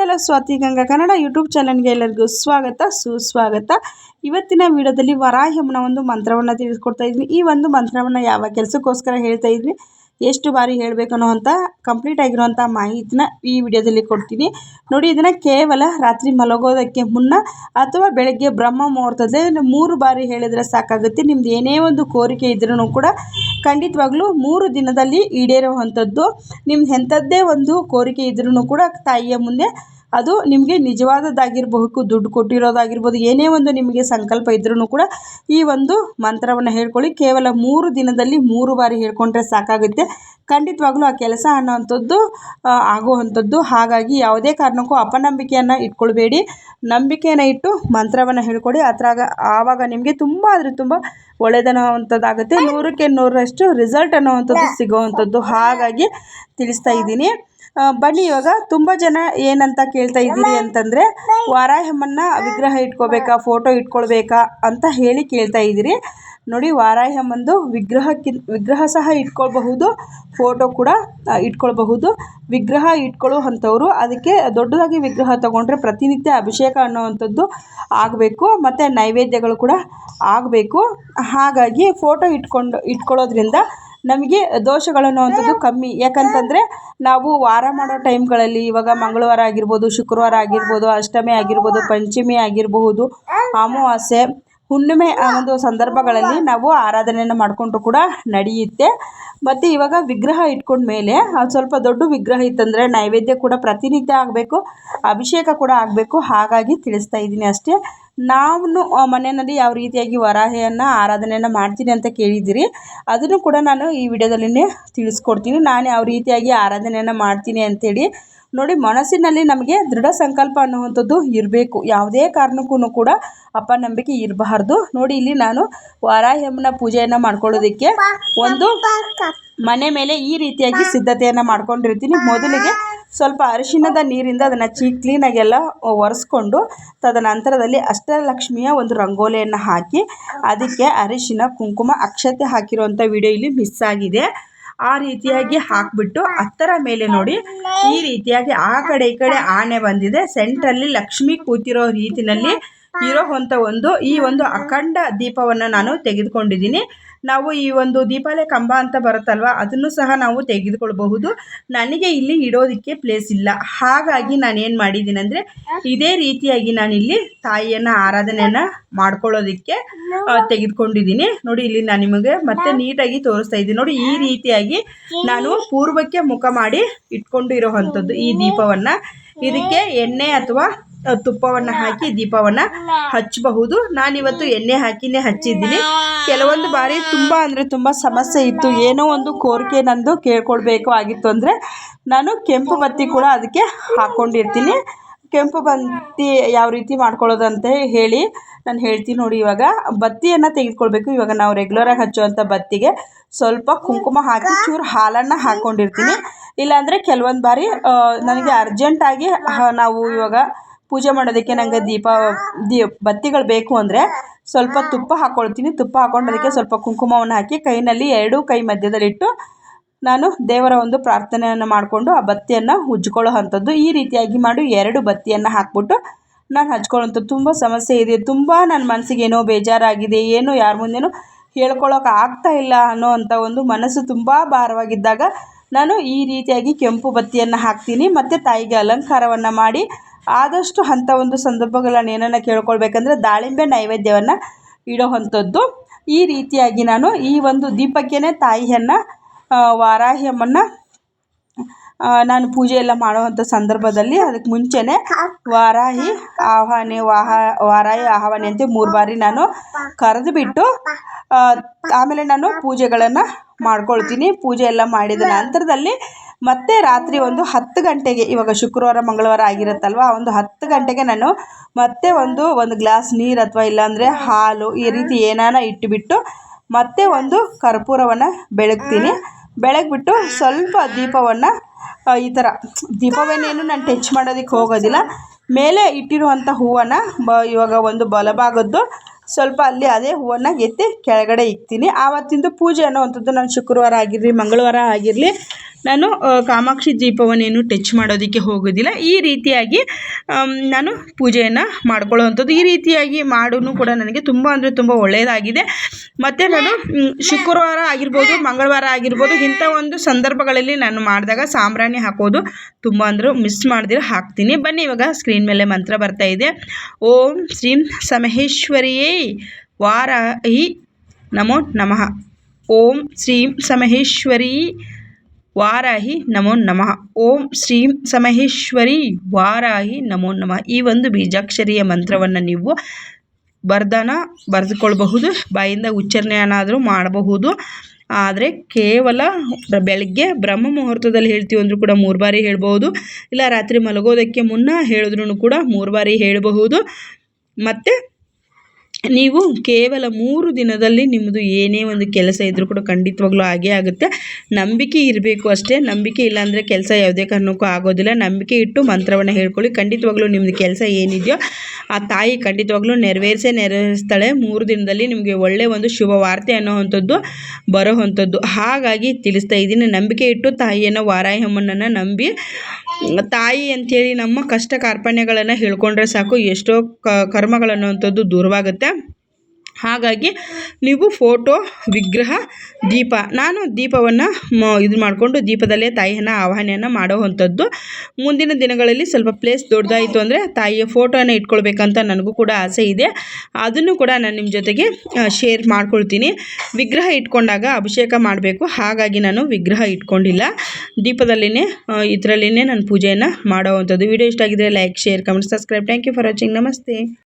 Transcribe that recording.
Hello Swati Ganga Kannada YouTube ಚಾನಲ್ಗೆ ಎಲ್ಲರಿಗೂ ಸ್ವಾಗತ ಸುಸ್ವಾಗತ. ಇವತ್ತಿನ ವಿಡಿಯೋದಲ್ಲಿ ವರಾಹ್ಯಮ್ಮನ ಒಂದು ಮಂತ್ರವನ್ನು ತಿಳಿಸ್ಕೊಡ್ತಾ ಇದ್ದೀನಿ. ಈ ಒಂದು ಮಂತ್ರವನ್ನು ಯಾವ ಕೆಲಸಕ್ಕೋಸ್ಕರ ಹೇಳ್ತಾ ಇದ್ದೀನಿ, ಎಷ್ಟು ಬಾರಿ ಹೇಳಬೇಕು ಅನ್ನೋ ಅಂತ ಕಂಪ್ಲೀಟ್ ಆಗಿರುವಂಥ ಮಾಹಿತಿನ ಈ ವಿಡಿಯೋದಲ್ಲಿ ಕೊಡ್ತೀನಿ ನೋಡಿ. ಇದನ್ನು ಕೇವಲ ರಾತ್ರಿ ಮಲಗೋದಕ್ಕೆ ಮುನ್ನ ಅಥವಾ ಬೆಳಗ್ಗೆ ಬ್ರಹ್ಮ ಮುಹೂರ್ತದಲ್ಲಿ 3 ಬಾರಿ ಹೇಳಿದರೆ ಸಾಕಾಗುತ್ತೆ. ನಿಮ್ದು ಏನೇ ಒಂದು ಕೋರಿಕೆ ಇದ್ರೂ ಕೂಡ ಖಂಡಿತವಾಗ್ಲೂ 3 ದಿನದಲ್ಲಿ ಈಡೇರುವಂಥದ್ದು. ನಿಮ್ದು ಎಂಥದ್ದೇ ಒಂದು ಕೋರಿಕೆ ಇದ್ರೂ ಕೂಡ ತಾಯಿಯ ಮುಂದೆ ಅದು ನಿಮಗೆ ನಿಜವಾದದ್ದಾಗಿರಬಹುದು, ದುಡ್ಡು ಕೊಟ್ಟಿರೋದಾಗಿರ್ಬೋದು, ಏನೇ ಒಂದು ನಿಮಗೆ ಸಂಕಲ್ಪ ಇದ್ರೂ ಕೂಡ ಈ ಒಂದು ಮಂತ್ರವನ್ನು ಹೇಳ್ಕೊಳ್ಳಿ. ಕೇವಲ 3 ದಿನದಲ್ಲಿ 3 ಬಾರಿ ಹೇಳ್ಕೊಂಡ್ರೆ ಸಾಕಾಗುತ್ತೆ. ಖಂಡಿತವಾಗ್ಲೂ ಆ ಕೆಲಸ ಅನ್ನೋವಂಥದ್ದು ಆಗುವಂಥದ್ದು. ಹಾಗಾಗಿ ಯಾವುದೇ ಕಾರಣಕ್ಕೂ ಅಪನಂಬಿಕೆಯನ್ನು ಇಟ್ಕೊಳ್ಬೇಡಿ, ನಂಬಿಕೆಯನ್ನು ಇಟ್ಟು ಮಂತ್ರವನ್ನು ಹೇಳ್ಕೊಡಿ. ಆವಾಗ ನಿಮಗೆ ತುಂಬ ಅಂದರೆ ತುಂಬ ಒಳ್ಳೆಯದನ್ನುವಂಥದ್ದಾಗುತ್ತೆ. 100ಕ್ಕೆ 100ರಷ್ಟು ರಿಸಲ್ಟ್ ಅನ್ನೋವಂಥದ್ದು ಸಿಗೋವಂಥದ್ದು. ಹಾಗಾಗಿ ತಿಳಿಸ್ತಾ ಇದ್ದೀನಿ. ಬನ್ನಿ, ಇವಾಗ ತುಂಬ ಜನ ಏನಂತ ಕೇಳ್ತಾ ಇದ್ದೀರಿ ಅಂತಂದರೆ, ವಾರಾಹ್ಯಮ್ಮನ್ನ ವಿಗ್ರಹ ಇಟ್ಕೋಬೇಕಾ, ಫೋಟೋ ಇಟ್ಕೊಳ್ಬೇಕಾ ಅಂತ ಹೇಳಿ ಕೇಳ್ತಾ ಇದ್ದೀರಿ ನೋಡಿ. ವಾರಾಹ್ಯಮ್ಮಂದು ವಿಗ್ರಹ ಸಹ ಇಟ್ಕೊಳ್ಬಹುದು, ಫೋಟೋ ಕೂಡ ಇಟ್ಕೊಳ್ಬಹುದು. ವಿಗ್ರಹ ಇಟ್ಕೊಳ್ಳುವಂಥವ್ರು ಅದಕ್ಕೆ ದೊಡ್ಡದಾಗಿ ವಿಗ್ರಹ ತೊಗೊಂಡ್ರೆ ಪ್ರತಿನಿತ್ಯ ಅಭಿಷೇಕ ಅನ್ನೋವಂಥದ್ದು ಆಗಬೇಕು, ಮತ್ತು ನೈವೇದ್ಯಗಳು ಕೂಡ ಆಗಬೇಕು. ಹಾಗಾಗಿ ಫೋಟೋ ಇಟ್ಕೊಳ್ಳೋದ್ರಿಂದ ನಮಗೆ ದೋಷಗಳನ್ನುವಂಥದ್ದು ಕಮ್ಮಿ. ಯಾಕಂತಂದರೆ ನಾವು ವಾರ ಮಾಡೋ ಟೈಮ್ಗಳಲ್ಲಿ, ಇವಾಗ ಮಂಗಳವಾರ ಆಗಿರ್ಬೋದು, ಶುಕ್ರವಾರ ಆಗಿರ್ಬೋದು, ಅಷ್ಟಮಿ ಆಗಿರ್ಬೋದು, ಪಂಚಮಿ ಆಗಿರಬಹುದು, ಅಮಾವಾಸ್ಯೆ, ಹುಣ್ಣಿಮೆ ಒಂದು ಸಂದರ್ಭಗಳಲ್ಲಿ ನಾವು ಆರಾಧನೆಯನ್ನು ಮಾಡಿಕೊಂಡ್ರು ಕೂಡ ನಡೆಯುತ್ತೆ. ಮತ್ತು ಇವಾಗ ವಿಗ್ರಹ ಇಟ್ಕೊಂಡ್ಮೇಲೆ ಅದು ಸ್ವಲ್ಪ ದೊಡ್ಡ ವಿಗ್ರಹ ಇತ್ತಂದರೆ ನೈವೇದ್ಯ ಕೂಡ ಪ್ರತಿನಿತ್ಯ ಆಗಬೇಕು, ಅಭಿಷೇಕ ಕೂಡ ಆಗಬೇಕು. ಹಾಗಾಗಿ ತಿಳಿಸ್ತಾ ಇದ್ದೀನಿ ಅಷ್ಟೇ. ನಾನು ಮನೆಯಲ್ಲಿ ಯಾವ ರೀತಿಯಾಗಿ ವರಾಹೆಯನ್ನು ಆರಾಧನೆಯನ್ನು ಮಾಡ್ತೀನಿ ಅಂತ ಕೇಳಿದ್ದೀರಿ, ಅದನ್ನು ಕೂಡ ನಾನು ಈ ವಿಡಿಯೋದಲ್ಲಿನೇ ತಿಳಿಸ್ಕೊಡ್ತೀನಿ. ನಾನು ಯಾವ ರೀತಿಯಾಗಿ ಆರಾಧನೆಯನ್ನು ಮಾಡ್ತೀನಿ ಅಂಥೇಳಿ ನೋಡಿ. ಮನಸ್ಸಿನಲ್ಲಿ ನಮಗೆ ದೃಢ ಸಂಕಲ್ಪ ಅನ್ನುವಂಥದ್ದು ಇರಬೇಕು, ಯಾವುದೇ ಕಾರಣಕ್ಕೂ ಕೂಡ ಅಪನಂಬಿಕೆ ಇರಬಾರ್ದು ನೋಡಿ. ಇಲ್ಲಿ ನಾನು ವಾರಾಹ್ಯಮ್ಮನ ಪೂಜೆಯನ್ನು ಮಾಡ್ಕೊಳ್ಳೋದಕ್ಕೆ ಒಂದು ಮನೆ ಮೇಲೆ ಈ ರೀತಿಯಾಗಿ ಸಿದ್ಧತೆಯನ್ನು ಮಾಡ್ಕೊಂಡಿರ್ತೀನಿ. ಮೊದಲಿಗೆ ಸ್ವಲ್ಪ ಅರಿಶಿಣದ ನೀರಿಂದ ಅದನ್ನು ಕ್ಲೀನಾಗೆಲ್ಲ ಒರೆಸ್ಕೊಂಡು, ತದನಂತರದಲ್ಲಿ ಅಷ್ಟಲಕ್ಷ್ಮಿಯ ಒಂದು ರಂಗೋಲಿಯನ್ನು ಹಾಕಿ ಅದಕ್ಕೆ ಅರಿಶಿಣ, ಕುಂಕುಮ, ಅಕ್ಷತೆ ಹಾಕಿರುವಂಥ ವಿಡಿಯೋ ಇಲ್ಲಿ ಮಿಸ್ ಆಗಿದೆ. ಆ ರೀತಿಯಾಗಿ ಹಾಕಿಬಿಟ್ಟು ಹತ್ತರ ಮೇಲೆ ನೋಡಿ ಈ ರೀತಿಯಾಗಿ ಆ ಕಡೆ ಈ ಕಡೆ ಆನೆ ಬಂದಿದೆ, ಸೆಂಟ್ರಲ್ಲಿ ಲಕ್ಷ್ಮಿ ಕೂತಿರೋ ರೀತಿಯಲ್ಲಿ ಇರೋವಂಥ ಈ ಒಂದು ಅಖಂಡ ದೀಪವನ್ನು ನಾನು ತೆಗೆದುಕೊಂಡಿದ್ದೀನಿ. ನಾವು ಈ ಒಂದು ದೀಪಾವಳಿ ಕಂಬ ಅಂತ ಬರುತ್ತಲ್ವ, ಅದನ್ನು ಸಹ ನಾವು ತೆಗೆದುಕೊಳ್ಬಹುದು. ನನಗೆ ಇಲ್ಲಿ ಇಡೋದಕ್ಕೆ ಪ್ಲೇಸ್ ಇಲ್ಲ, ಹಾಗಾಗಿ ನಾನು ಏನು ಮಾಡಿದ್ದೀನಿ ಅಂದರೆ ಇದೇ ರೀತಿಯಾಗಿ ನಾನಿಲ್ಲಿ ತಾಯಿಯನ್ನು ಆರಾಧನೆಯನ್ನು ಮಾಡ್ಕೊಳ್ಳೋದಕ್ಕೆ ತೆಗೆದುಕೊಂಡಿದ್ದೀನಿ ನೋಡಿ. ಇಲ್ಲಿ ನಾನು ನಿಮಗೆ ಮತ್ತೆ ನೀಟಾಗಿ ತೋರಿಸ್ತಾ ಇದ್ದೀನಿ ನೋಡಿ. ಈ ರೀತಿಯಾಗಿ ನಾನು ಪೂರ್ವಕ್ಕೆ ಮುಖ ಮಾಡಿ ಇಟ್ಕೊಂಡು ಇರೋವಂಥದ್ದು ಈ ದೀಪವನ್ನು. ಇದಕ್ಕೆ ಎಣ್ಣೆ ಅಥವಾ ತುಪ್ಪವನ್ನು ಹಾಕಿ ದೀಪವನ್ನು ಹಚ್ಚಬಹುದು. ನಾನಿವತ್ತು ಎಣ್ಣೆ ಹಾಕಿನೇ ಹಚ್ಚಿದ್ದೀನಿ. ಕೆಲವೊಂದು ಬಾರಿ ತುಂಬ ಅಂದರೆ ತುಂಬ ಸಮಸ್ಯೆ ಇತ್ತು, ಏನೋ ಒಂದು ಕೋರಿಕೆ ನಂದು ಕೇಳ್ಕೊಳ್ಬೇಕು ಆಗಿತ್ತು ಅಂದರೆ ನಾನು ಕೆಂಪು ಬತ್ತಿ ಕೂಡ ಅದಕ್ಕೆ ಹಾಕ್ಕೊಂಡಿರ್ತೀನಿ. ಕೆಂಪು ಬತ್ತಿ ಯಾವ ರೀತಿ ಮಾಡ್ಕೊಳ್ಳೋದು ಅಂತ ಹೇಳಿ ನಾನು ಹೇಳ್ತೀನಿ ನೋಡಿ. ಇವಾಗ ಬತ್ತಿಯನ್ನು ತೆಗೆದುಕೊಳ್ಬೇಕು. ಇವಾಗ ನಾವು ರೆಗ್ಯುಲರಾಗಿ ಹಚ್ಚುವಂಥ ಬತ್ತಿಗೆ ಸ್ವಲ್ಪ ಕುಂಕುಮ ಹಾಕಿ ಚೂರು ಹಾಲನ್ನು ಹಾಕ್ಕೊಂಡಿರ್ತೀನಿ. ಇಲ್ಲಾಂದರೆ ಕೆಲವೊಂದು ಬಾರಿ ನನಗೆ ಅರ್ಜೆಂಟಾಗಿ ನಾವು ಇವಾಗ ಪೂಜೆ ಮಾಡೋದಕ್ಕೆ ನನಗೆ ಬತ್ತಿಗಳು ಬೇಕು ಅಂದರೆ ಸ್ವಲ್ಪ ತುಪ್ಪ ಹಾಕ್ಕೊಳ್ತೀನಿ. ತುಪ್ಪ ಹಾಕ್ಕೊಂಡು ಅದಕ್ಕೆ ಸ್ವಲ್ಪ ಕುಂಕುಮವನ್ನು ಹಾಕಿ ಕೈನಲ್ಲಿ 2 ಕೈ ಮಧ್ಯದಲ್ಲಿಟ್ಟು ನಾನು ದೇವರ ಒಂದು ಪ್ರಾರ್ಥನೆಯನ್ನು ಮಾಡಿಕೊಂಡು ಆ ಬತ್ತಿಯನ್ನು ಉಜ್ಕೊಳ್ಳೋ ಅಂಥದ್ದು. ಈ ರೀತಿಯಾಗಿ ಮಾಡಿ 2 ಬತ್ತಿಯನ್ನು ಹಾಕ್ಬಿಟ್ಟು ನಾನು ಹಚ್ಕೊಳ್ಳೋಂಥದ್ದು. ತುಂಬ ಸಮಸ್ಯೆ ಇದೆ, ತುಂಬ ನನ್ನ ಮನಸ್ಸಿಗೆ ಏನೋ ಬೇಜಾರಾಗಿದೆ, ಏನೋ ಯಾರ ಮುಂದೆನೂ ಹೇಳ್ಕೊಳ್ಳೋಕೆ ಆಗ್ತಾ ಇಲ್ಲ ಅನ್ನೋ ಅಂಥ ಒಂದು ಮನಸ್ಸು ತುಂಬ ಭಾರವಾಗಿದ್ದಾಗ ನಾನು ಈ ರೀತಿಯಾಗಿ ಕೆಂಪು ಬತ್ತಿಯನ್ನು ಹಾಕ್ತೀನಿ. ಮತ್ತು ತಾಯಿಗೆ ಅಲಂಕಾರವನ್ನು ಮಾಡಿ ಆದಷ್ಟು ಅಂಥ ಒಂದು ಸಂದರ್ಭಗಳನ್ನು ಏನನ್ನ ಕೇಳ್ಕೊಳ್ಬೇಕಂದ್ರೆ ದಾಳಿಂಬೆ ನೈವೇದ್ಯವನ್ನು ಇಡೋವಂಥದ್ದು. ಈ ರೀತಿಯಾಗಿ ನಾನು ಈ ಒಂದು ದೀಪಕ್ಕೇ ತಾಯಿಯನ್ನು, ವಾರಾಹ್ಯಮ್ಮನ್ನು ನಾನು ಪೂಜೆ ಎಲ್ಲ ಮಾಡುವಂಥ ಸಂದರ್ಭದಲ್ಲಿ ಅದಕ್ಕೆ ಮುಂಚೆನೇ ವಾರಾಹಿ ಆಹ್ವಾನೆ ಅಂತ 3 ಬಾರಿ ನಾನು ಕರೆದು ಬಿಟ್ಟು ಆಮೇಲೆ ನಾನು ಪೂಜೆಗಳನ್ನು ಮಾಡ್ಕೊಳ್ತೀನಿ. ಪೂಜೆ ಎಲ್ಲ ಮಾಡಿದ ನಂತರದಲ್ಲಿ ಮತ್ತೆ ರಾತ್ರಿ ಒಂದು 10 ಗಂಟೆಗೆ, ಇವಾಗ ಶುಕ್ರವಾರ ಮಂಗಳವಾರ ಆಗಿರುತ್ತಲ್ವ, ಒಂದು 10 ಗಂಟೆಗೆ ನಾನು ಮತ್ತೆ ಒಂದು ಗ್ಲಾಸ್ ನೀರು ಅಥವಾ ಇಲ್ಲಾಂದರೆ ಹಾಲು ಈ ರೀತಿ ಏನಾನ ಇಟ್ಟುಬಿಟ್ಟು ಮತ್ತೆ ಒಂದು ಕರ್ಪೂರವನ್ನು ಬೆಳಗ್ಬಿಟ್ಟು ಸ್ವಲ್ಪ ದೀಪವನ್ನು ಈ ಥರ ದೀಪವನ್ನೇನು ನಾನು ಟಚ್ ಮಾಡೋದಕ್ಕೆ ಹೋಗೋದಿಲ್ಲ. ಮೇಲೆ ಇಟ್ಟಿರುವಂಥ ಹೂವನ್ನು ಇವಾಗ ಒಂದು ಬಲಭಾಗದ್ದು ಸ್ವಲ್ಪ ಅಲ್ಲಿ ಅದೇ ಹೂವನ್ನು ಎತ್ತಿ ಕೆಳಗಡೆ ಇಕ್ತೀನಿ. ಆವತ್ತಿಂದು ಪೂಜೆ ಅನ್ನೋವಂಥದ್ದು ನಾನು ಶುಕ್ರವಾರ ಆಗಿರಲಿ ಮಂಗಳವಾರ ಆಗಿರಲಿ ನಾನು ಕಾಮಾಕ್ಷಿ ದೀಪವನ್ನೇನು ಟಚ್ ಮಾಡೋದಕ್ಕೆ ಹೋಗೋದಿಲ್ಲ. ಈ ರೀತಿಯಾಗಿ ನಾನು ಪೂಜೆಯನ್ನು ಮಾಡ್ಕೊಳ್ಳೋವಂಥದ್ದು. ಈ ರೀತಿಯಾಗಿ ಮಾಡೋನು ಕೂಡ ನನಗೆ ತುಂಬ ಅಂದರೆ ತುಂಬ ಒಳ್ಳೆಯದಾಗಿದೆ. ಮತ್ತು ನಾನು ಶುಕ್ರವಾರ ಆಗಿರ್ಬೋದು, ಮಂಗಳವಾರ ಆಗಿರ್ಬೋದು, ಇಂಥ ಒಂದು ಸಂದರ್ಭಗಳಲ್ಲಿ ನಾನು ಮಾಡಿದಾಗ ಸಾಂಬ್ರಾಣಿ ಹಾಕೋದು ತುಂಬ ಅಂದರೂ ಮಿಸ್ ಮಾಡ್ದಿರ ಹಾಕ್ತೀನಿ. ಬನ್ನಿ ಇವಾಗ ಸ್ಕ್ರೀನ್ ಮೇಲೆ ಮಂತ್ರ ಬರ್ತಾ ಇದೆ. ಓಂ ಶ್ರೀಂ ಸಮಹೇಶ್ವರಿಯೇ ವಾರಾಹಿ ನಮೋ ನಮಃ. ಓಂ ಶ್ರೀಂ ಸಮಹೇಶ್ವರಿ ವಾರಾಹಿ ನಮೋ ನಮಃ. ಓಂ ಶ್ರೀಂ ಸಮಹೇಶ್ವರಿ ವಾರಾಹಿ ನಮೋ ನಮಃ. ಈ ಒಂದು ಬೀಜಾಕ್ಷರಿಯ ಮಂತ್ರವನ್ನು ನೀವು ಬರೆದುಕೊಳ್ಬಹುದು, ಬಾಯಿಂದ ಉಚ್ಚಾರಣೆಯನ್ನಾದರೂ ಮಾಡಬಹುದು. ಆದರೆ ಕೇವಲ ಬೆಳಗ್ಗೆ ಬ್ರಹ್ಮ ಮುಹೂರ್ತದಲ್ಲಿ ಹೇಳ್ತೀವಿ ಅಂದರೂ ಕೂಡ 3 ಬಾರಿ ಹೇಳ್ಬೋದು. ಇಲ್ಲ ರಾತ್ರಿ ಮಲಗೋದಕ್ಕೆ ಮುನ್ನ ಹೇಳಿದ್ರೂ ಕೂಡ 3 ಬಾರಿ ಹೇಳಬಹುದು. ಮತ್ತು ನೀವು ಕೇವಲ 3 ದಿನದಲ್ಲಿ ನಿಮ್ಮದು ಏನೇ ಒಂದು ಕೆಲಸ ಇದ್ದರೂ ಕೂಡ ಖಂಡಿತವಾಗ್ಲೂ ಆಗೇ ಆಗುತ್ತೆ. ನಂಬಿಕೆ ಇರಬೇಕು ಅಷ್ಟೇ. ನಂಬಿಕೆ ಇಲ್ಲಾಂದರೆ ಕೆಲಸ ಯಾವುದೇ ಕಾರಣಕ್ಕೂ ಆಗೋದಿಲ್ಲ. ನಂಬಿಕೆ ಇಟ್ಟು ಮಂತ್ರವನ್ನು ಹೇಳ್ಕೊಳ್ಳಿ. ಖಂಡಿತವಾಗ್ಲೂ ನಿಮ್ಮದು ಕೆಲಸ ಏನಿದೆಯೋ ಆ ತಾಯಿ ಖಂಡಿತವಾಗ್ಲೂ ನೆರವೇರಿಸ್ತಾಳೆ. 3 ದಿನದಲ್ಲಿ ನಿಮಗೆ ಒಳ್ಳೆಯ ಒಂದು ಶುಭ ವಾರ್ತೆ ಅನ್ನೋವಂಥದ್ದು ಬರೋವಂಥದ್ದು. ಹಾಗಾಗಿ ತಿಳಿಸ್ತಾ ಇದ್ದೀನಿ, ನಂಬಿಕೆ ಇಟ್ಟು ತಾಯಿಯನ್ನು ವಾರಾಹಿ ಅಮ್ಮನನ್ನು ನಂಬಿ ತಾಯಿ ಅಂಥೇಳಿ ನಮ್ಮ ಕಷ್ಟ ಕಾರ್ಪಣ್ಯಗಳನ್ನು ಹೇಳ್ಕೊಂಡ್ರೆ ಸಾಕು, ಎಷ್ಟೋ ಕರ್ಮಗಳನ್ನುವಂಥದ್ದು ದೂರವಾಗುತ್ತೆ. ಹಾಗಾಗಿ ನೀವು ಫೋಟೋ, ವಿಗ್ರಹ, ದೀಪ, ನಾನು ದೀಪವನ್ನು ಇದು ಮಾಡಿಕೊಂಡು ದೀಪದಲ್ಲೇ ತಾಯಿಯನ್ನು ಆವಾಹನೆಯನ್ನು ಮಾಡೋವಂಥದ್ದು. ಮುಂದಿನ ದಿನಗಳಲ್ಲಿ ಸ್ವಲ್ಪ ಪ್ಲೇಸ್ ದೊಡ್ಡದಾಯಿತು ಅಂದರೆ ತಾಯಿಯ ಫೋಟೋನ ಇಟ್ಕೊಳ್ಬೇಕಂತ ನನಗೂ ಕೂಡ ಆಸೆ ಇದೆ. ಅದನ್ನು ಕೂಡ ನಾನು ನಿಮ್ಮ ಜೊತೆಗೆ ಶೇರ್ ಮಾಡ್ಕೊಳ್ತೀನಿ. ವಿಗ್ರಹ ಇಟ್ಕೊಂಡಾಗ ಅಭಿಷೇಕ ಮಾಡಬೇಕು. ಹಾಗಾಗಿ ನಾನು ವಿಗ್ರಹ ಇಟ್ಕೊಂಡಿಲ್ಲ, ದೀಪದಲ್ಲಿನೇ ಇದರಲ್ಲಿನೇ ನಾನು ಪೂಜೆಯನ್ನು ಮಾಡೋವಂಥದ್ದು. ವಿಡಿಯೋ ಇಷ್ಟ ಆಗಿದ್ರೆ like, share, comment, subscribe. Thank you for watching. ನಮಸ್ತೆ.